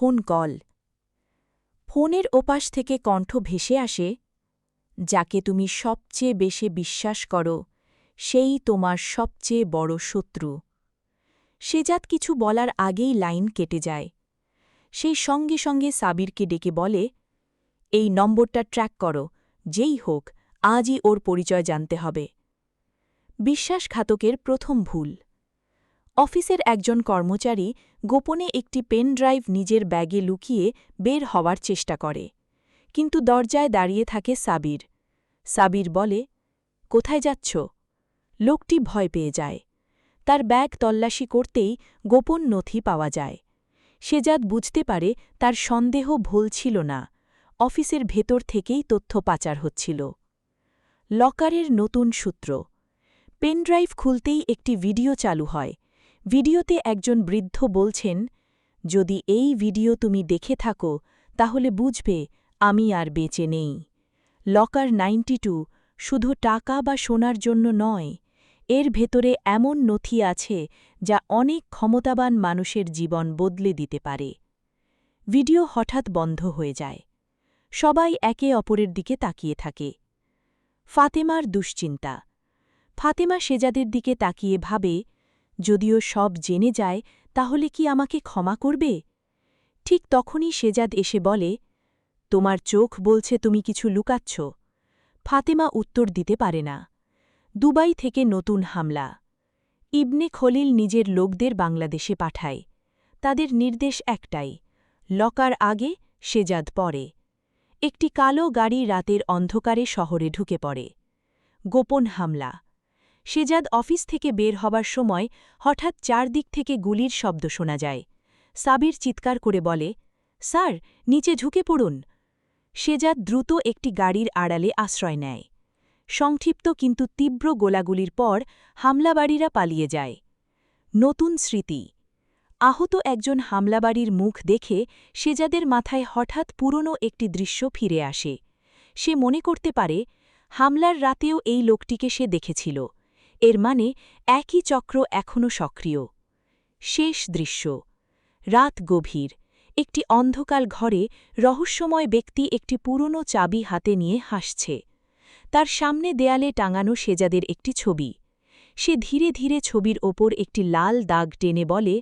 Phone call. ফোনের ওপাশ থেকে কণ্ঠ ভেসে আসে, যাকে তুমি সবচেয়ে বেশি বিশ্বাস করো সেই তোমার সবচেয়ে বড় শত্রু। শেজাদ কিছু বলার আগেই লাইন কেটে যায়। সেই সঙ্গে সঙ্গে সাবিরকে ডেকে বলে, এই নম্বরটা ট্র্যাক করো, যেই হোক আজই ওর পরিচয় জানতে হবে। বিশ্বাসঘাতকের প্রথম ভুল। অফিসের একজন কর্মচারী গোপনে একটি পেন ড্রাইভ নিজের ব্যাগে লুকিয়ে বের হওয়ার চেষ্টা করে, কিন্তু দরজায় দাঁড়িয়ে থাকে সাবির। সাবির বলে, কোথায় যাচ্ছ? লোকটি ভয় পেয়ে যায়। তার ব্যাগ তল্লাশি করতেই গোপন নথি পাওয়া যায়। শেজাদ বুঝতে পারে তার সন্দেহ ভুল ছিল না, অফিসের ভেতর থেকেই তথ্য পাচার হচ্ছিল। লকারের নতুন সূত্র। পেনড্রাইভ খুলতেই একটি ভিডিও চালু হয়। ভিডিওতে একজন বৃদ্ধ বলছেন, যদি এই ভিডিও তুমি দেখে থাকো তাহলে বুঝবে আমি আর বেঁচে নেই। লকার 92 শুধু টাকা বা সোনার জন্য নয়, এর ভেতরে এমন নথি আছে যা অনেক ক্ষমতাবান মানুষের জীবন বদলে দিতে পারে। ভিডিও হঠাৎ বন্ধ হয়ে যায়। সবাই একে অপরের দিকে তাকিয়ে থাকে। ফাতেমার দুশ্চিন্তা। ফাতেমা শেজাদের দিকে তাকিয়ে ভাবে, যদিও সব জেনে যায় তাহলে কি আমাকে ক্ষমা করবে? ঠিক তখনই শেজাদ এসে বলে, তোমার চোখ বলছে তুমি কিছু লুকাচ্ছ। ফাতেমা উত্তর দিতে পারে না। দুবাই থেকে নতুন হামলা। ইবনে খলিল নিজের লোকদের বাংলাদেশে পাঠায়। তাদের নির্দেশ একটাই, লকার আগে, শেজাদ পরে। একটি কালো গাড়ি রাতের অন্ধকারে শহরে ঢুকে পড়ে। গোপন হামলা। শেজাদ অফিস থেকে বের হবার সময় হঠাৎ চারদিক থেকে গুলির শব্দ শোনা যায়। সাবির চিৎকার করে বলে, স্যার, নিচে ঢুকে পড়ুন। শেজাদ দ্রুত একটি গাড়ির আড়ালে আশ্রয় নেয়। সংক্ষিপ্ত কিন্তু তীব্র গোলাগুলির পর হামলাবাড়িরা পালিয়ে যায়। নতুন স্মৃতি। আহত একজন হামলাবাড়ির মুখ দেখে শেজাদের মাথায় হঠাৎ পুরনো একটি দৃশ্য ফিরে আসে। সে মনে করতে পারে, হামলার রাতেও এই লোকটিকে সে দেখেছিল। এর মানে একই চক্র এখনও সক্রিয়। শেষ দৃশ্য। রাত গভীর। একটি অন্ধকার ঘরে রহস্যময় ব্যক্তি একটি পুরনো চাবি হাতে নিয়ে হাসছে। তার সামনে দেয়ালে টাঙানো শেজাদের একটি ছবি। সে ধীরে ধীরে ছবির ওপর একটি লাল দাগ টেনে বলে,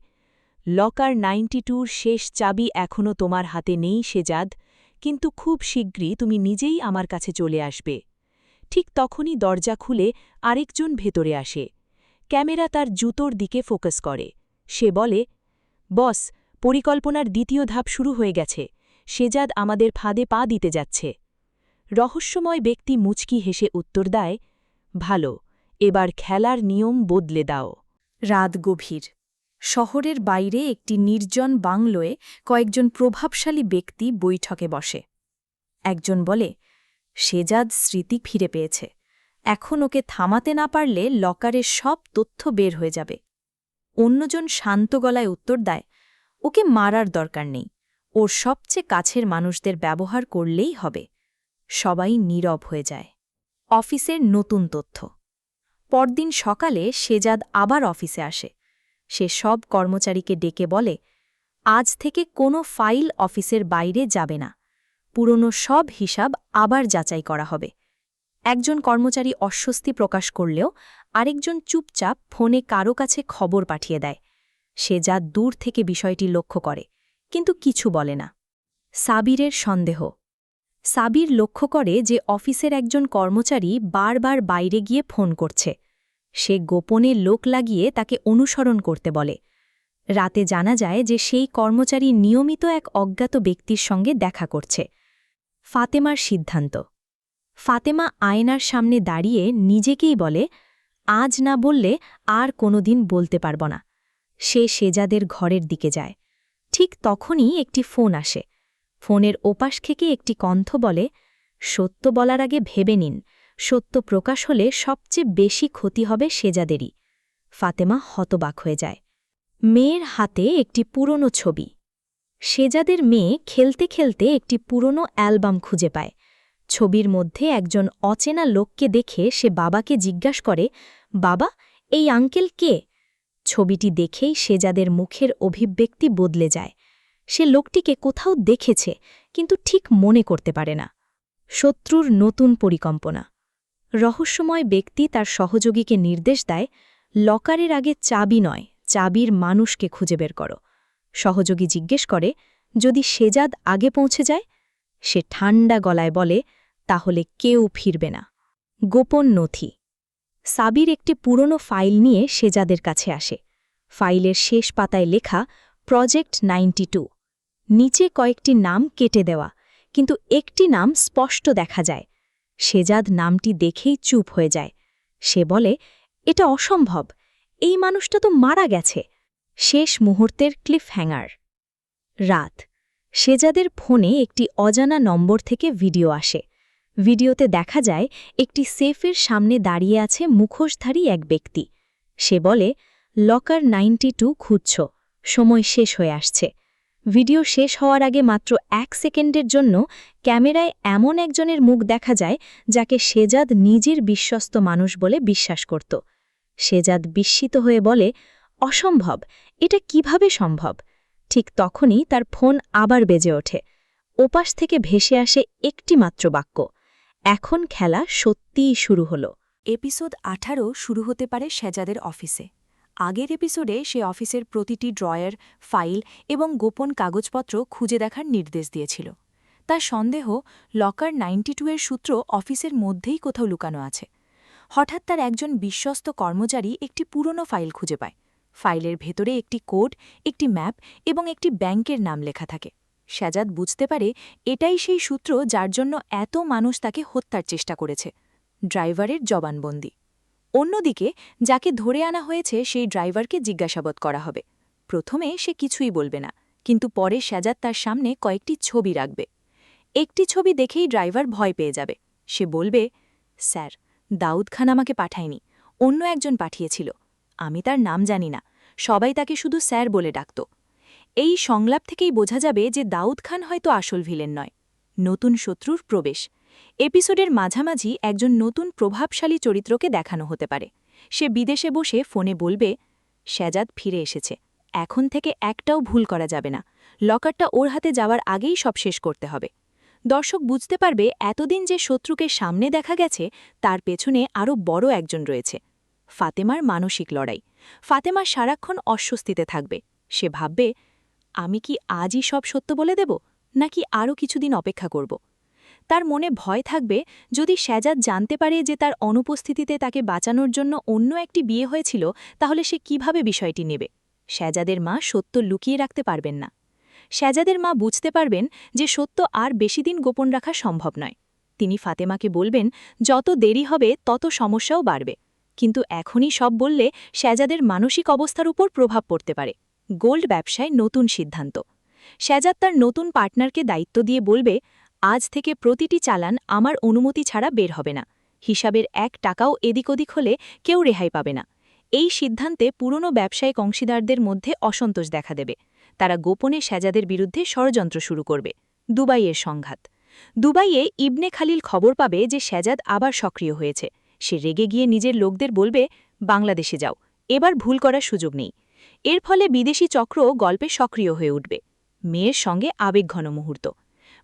লকার 92-র শেষ চাবি এখনও তোমার হাতে নেই শেজাদ, কিন্তু খুব শীঘ্রই তুমি নিজেই আমার কাছে চলে আসবে। ঠিক তখনই দরজা খুলে আরেকজন ভেতরে আসে। ক্যামেরা তার জুতোর দিকে ফোকাস করে। সে বলে, বস, পরিকল্পনার দ্বিতীয় ধাপ শুরু হয়ে গেছে। শেজাদ আমাদের ফাঁদে পা দিতে যাচ্ছে। রহস্যময় ব্যক্তি মুচকি হেসে উত্তর দেয়, ভালো, এবার খেলার নিয়ম বদলে দাও। রাত গভীর। শহরের বাইরে একটি নির্জন বাংলোয় কয়েকজন প্রভাবশালী ব্যক্তি বৈঠকে বসে। একজন বলে, শেজাদ স্মৃতি ফিরে পেয়েছে। এখন ওকে থামাতে না পারলে লকারের সব তথ্য বের হয়ে যাবে। অন্যজন শান্ত গলায় উত্তর দেয়, ওকে মারার দরকার নেই, ওর সবচেয়ে কাছের মানুষদের ব্যবহার করলেই হবে। সবাই নীরব হয়ে যায়। অফিসের নতুন তথ্য। পরদিন সকালে শেজাদ আবার অফিসে আসে। সে সব কর্মচারীকে ডেকে বলে, আজ থেকে কোনো ফাইল অফিসের বাইরে যাবে না। পুরনো সব হিসাব আবার যাচাই করা হবে। একজন কর্মচারী অস্বস্তি প্রকাশ করলেও আরেকজন চুপচাপ ফোনে কারো কাছে খবর পাঠিয়ে দেয়। শেজাদ দূর থেকে বিষয়টি লক্ষ্য করে, কিন্তু কিছু বলে না। সাবিরের সন্দেহ। সাবির লক্ষ্য করে যে অফিসের একজন কর্মচারী বারবার বাইরে গিয়ে ফোন করছে। সে গোপনে লোক লাগিয়ে তাকে অনুসরণ করতে বলে। রাতে জানা যায় যে সেই কর্মচারী নিয়মিত এক অজ্ঞাত ব্যক্তির সঙ্গে দেখা করছে। ফাতেমার সিদ্ধান্ত। ফাতেমা আয়নার সামনে দাঁড়িয়ে নিজেকেই বলে, আজ না বললে আর কোনোদিন বলতে পারব না। সে শেজাদের ঘরের দিকে যায়। ঠিক তখনই একটি ফোন আসে। ফোনের ওপাশ থেকে একটি কণ্ঠ বলে, সত্য বলার আগে ভেবে নিন, সত্য প্রকাশ হলে সবচেয়ে বেশি ক্ষতি হবে শেজাদেরই। ফাতেমা হতবাক হয়ে যায়। মেয়ের হাতে একটি পুরনো ছবি। শেজাদের মেয়ে খেলতে খেলতে একটি পুরনো অ্যালবাম খুঁজে পায়। ছবির মধ্যে একজন অচেনা লোককে দেখে সে বাবাকে জিজ্ঞাসা করে, বাবা, এই আঙ্কেল কে? ছবিটি দেখেই শেজাদের মুখের অভিব্যক্তি বদলে যায়। সে লোকটিকে কোথাও দেখেছে কিন্তু ঠিক মনে করতে পারে না। শত্রুর নতুন পরিকল্পনা। রহস্যময় ব্যক্তি তার সহযোগীকে নির্দেশ দেয়, লকারের আগে চাবি নয়, চাবির মানুষকে খুঁজে বের করো। সহযোগী জিজ্ঞেস করে, যদি শেজাদ আগে পৌঁছে যায়? সে ঠান্ডা গলায় বলে, তাহলে কেউ ফিরবে না। গোপন নথি। সাবির একটি পুরনো ফাইল নিয়ে শেজাদের কাছে আসে। ফাইলের শেষ পাতায় লেখা প্রজেক্ট 92। নিচে কয়েকটি নাম কেটে দেওয়া, কিন্তু একটি নাম স্পষ্ট দেখা যায়। শেজাদ নামটি দেখেই চুপ হয়ে যায়। সে বলে, এটা অসম্ভব, এই মানুষটা তো মারা গেছে। শেষ মুহূর্তের ক্লিফ হ্যাঙ্গার। রাত। শেজাদের ফোনে একটি অজানা নম্বর থেকে ভিডিও আসে। ভিডিওতে দেখা যায় একটি সেফের সামনে দাঁড়িয়ে আছে মুখোশধারী এক ব্যক্তি। সে বলে, লকার 92 খুঁজছ, সময় শেষ হয়ে আসছে। ভিডিও শেষ হওয়ার আগে মাত্র 1 সেকেন্ডের জন্য ক্যামেরায় এমন একজনের মুখ দেখা যায় যাকে শেজাদ নিজের বিশ্বস্ত মানুষ বলে বিশ্বাস করত। শেজাদ বিস্মিত হয়ে বলে, অসম্ভব, এটা কিভাবে সম্ভব? ঠিক তখনই তার ফোন আবার বেজে ওঠে। ওপাশ থেকে ভেসে আসে একটি মাত্র বাক্য, এখন খেলা সত্যিই শুরু হল। এপিসোড 18 শুরু হতে পারে শেজাদের অফিসে। আগের এপিসোডে সে অফিসের প্রতিটি ড্রয়ার, ফাইল এবং গোপন কাগজপত্র খুঁজে দেখার নির্দেশ দিয়েছিল। তার সন্দেহ, লকার 92 এর সূত্র অফিসের মধ্যেই কোথাও লুকানো আছে। হঠাৎ তার একজন বিশ্বস্ত কর্মচারী একটি পুরনো ফাইল খুঁজে পায়। ফাইলের ভেতরে একটি কোড, একটি ম্যাপ এবং একটি ব্যাংকের নাম লেখা থাকে। শেজাদ বুঝতে পারে এটাই সেই সূত্র যার জন্য এত মানুষ তাকে হত্যার চেষ্টা করেছে। ড্রাইভারের জবানবন্দি। অন্যদিকে যাকে ধরে আনা হয়েছে সেই ড্রাইভারকে জিজ্ঞাসাবাদ করা হবে। প্রথমে সে কিছুই বলবে না, কিন্তু পরে শেজাদ তার সামনে কয়েকটি ছবি রাখবে। একটি ছবি দেখেই ড্রাইভার ভয় পেয়ে যাবে। সে বলবে, স্যার, দাউদ খান আমাকে পাঠায়নি, অন্য একজন পাঠিয়েছিল। আমি তার নাম জানি না, সবাই তাকে শুধু স্যার বলে ডাকত। এই সংলাপ থেকেই বোঝা যাবে যে দাউদ খান হয়তো আসল ভিলেন নয়। নতুন শত্রুর প্রবেশ। এপিসোডের মাঝামাঝি একজন নতুন প্রভাবশালী চরিত্রকে দেখানো হতে পারে। সে বিদেশে বসে ফোনে বলবে, শেজাদ ফিরে এসেছে, এখন থেকে একটাও ভুল করা যাবে না, লকারটা ওর হাতে যাওয়ার আগেই সব শেষ করতে হবে। দর্শক বুঝতে পারবে এতদিন যে শত্রুকে সামনে দেখা গেছে তার পেছনে আরও বড় একজন রয়েছে। ফাতেমার মানসিক লড়াই। ফাতেমা সারাক্ষণ অস্বস্তিতে থাকবে। সে ভাববে, আমি কি আজই সব সত্য বলে দেব, নাকি আরও কিছুদিন অপেক্ষা করব? তার মনে ভয় থাকবে, যদি শেজাদ জানতে পারে যে তার অনুপস্থিতিতে তাকে বাঁচানোর জন্য অন্য একটি বিয়ে হয়েছিল, তাহলে সে কিভাবে বিষয়টি নেবে? শেজাদের মা সত্য লুকিয়ে রাখতে পারবেন না। শেজাদের মা বুঝতে পারবেন যে সত্য আর বেশি দিন গোপন রাখা সম্ভব নয়। তিনি ফাতেমাকে বলবেন, যত দেরি হবে তত সমস্যাও বাড়বে। কিন্তু এখনই সব বললে শেজাদের মানসিক অবস্থার উপর প্রভাব পড়তে পারে। গোল্ড ব্যবসায় নতুন সিদ্ধান্ত। শেজাদ তার নতুন পার্টনারকে দায়িত্ব দিয়ে বলবে, আজ থেকে প্রতিটি চালান আমার অনুমতি ছাড়া বের হবে না। হিসাবের 1 টাকাও এদিক ওদিক হলে কেউ রেহাই পাবে না। এই সিদ্ধান্তে পুরনো ব্যবসায়িক অংশীদারদের মধ্যে অসন্তোষ দেখা দেবে। তারা গোপনে শেজাদের বিরুদ্ধে ষড়যন্ত্র শুরু করবে। দুবাইয়ের সংঘাত। দুবাইয়ে ইবনে খালিল খবর পাবে যে শেজাদ আবার সক্রিয় হয়েছে। সে রেগে গিয়ে নিজের লোকদের বলবে, বাংলাদেশে যাও, এবার ভুল করার সুযোগ নেই। এর ফলে বিদেশি চক্র গল্পে সক্রিয় হয়ে উঠবে। মেয়ের সঙ্গে আবেগঘন মুহূর্ত।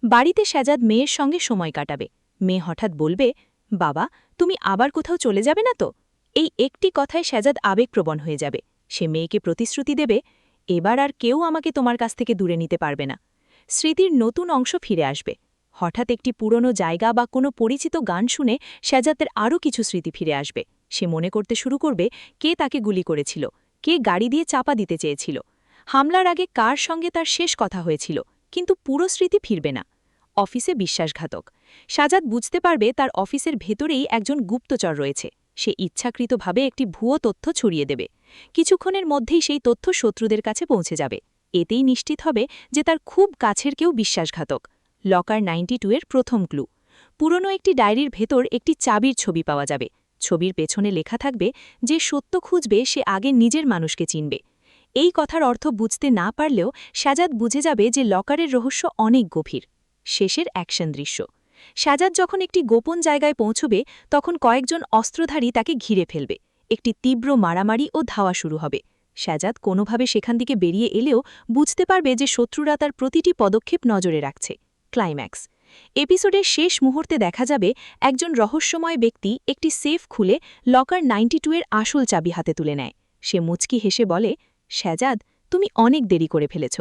বাড়িতে শেজাদ মেয়ের সঙ্গে সময় কাটাবে। মেয়ে হঠাৎ বলবে, বাবা, তুমি আবার কোথাও চলে যাবে না তো? এই একটি কথায় শেজাদ আবেগপ্রবণ হয়ে যাবে। সে মেয়েকে প্রতিশ্রুতি দেবে, এবার আর কেউ আমাকে তোমার কাছ থেকে দূরে নিতে পারবে না। স্মৃতির নতুন অংশ ফিরে আসবে। হঠাৎ একটি পুরনো জায়গা বা কোনো পরিচিত গান শুনে শেজাদের আরও কিছু স্মৃতি ফিরে আসবে। সে মনে করতে শুরু করবে, কে তাকে গুলি করেছিল, কে গাড়ি দিয়ে চাপা দিতে চেয়েছিল, হামলার আগে কার সঙ্গে তার শেষ কথা হয়েছিল। কিন্তু পুরো স্মৃতি ফিরবে না। অফিসে বিশ্বাসঘাতক। শেজাদ বুঝতে পারবে তার অফিসের ভেতরেই একজন গুপ্তচর রয়েছে। সে ইচ্ছাকৃতভাবে একটি ভুয়ো তথ্য ছড়িয়ে দেবে। কিছুক্ষণের মধ্যেই সেই তথ্য শত্রুদের কাছে পৌঁছে যাবে। এতেই নিশ্চিত হবে যে তার খুব কাছের কেউ বিশ্বাসঘাতক। লকার 92 এর প্রথম ক্লু। পুরনো একটি ডায়েরির ভেতর একটি চাবির ছবি পাওয়া যাবে। ছবির পেছনে লেখা থাকবে, যে সত্য খুঁজবে সে আগে নিজের মানুষকে চিনবে। এই কথার অর্থ বুঝতে না পারলেও শেজাদ বুঝে যাবে যে লকারের রহস্য অনেক গভীর। শেষের অ্যাকশন দৃশ্য। শেজাদ যখন একটি গোপন জায়গায় পৌঁছবে, তখন কয়েকজন অস্ত্রধারী তাকে ঘিরে ফেলবে। একটি তীব্র মারামারি ও ধাওয়া শুরু হবে। শাহজাদ কোনোভাবে সেখান থেকে বেরিয়ে এলেও বুঝতে পারবে যে শত্রুরা তার প্রতিটি পদক্ষেপ নজরে রাখছে। ক্লাইম্যাক্স। এপিসোডের শেষ মুহূর্তে দেখা যাবে একজন রহস্যময় ব্যক্তি একটি সেফ খুলে লকার 92 এর আসল চাবি হাতে তুলে নেয়। সে মুচকি হেসে বলে, শাহজাদ, তুমি অনেক দেরি করে ফেলেছ।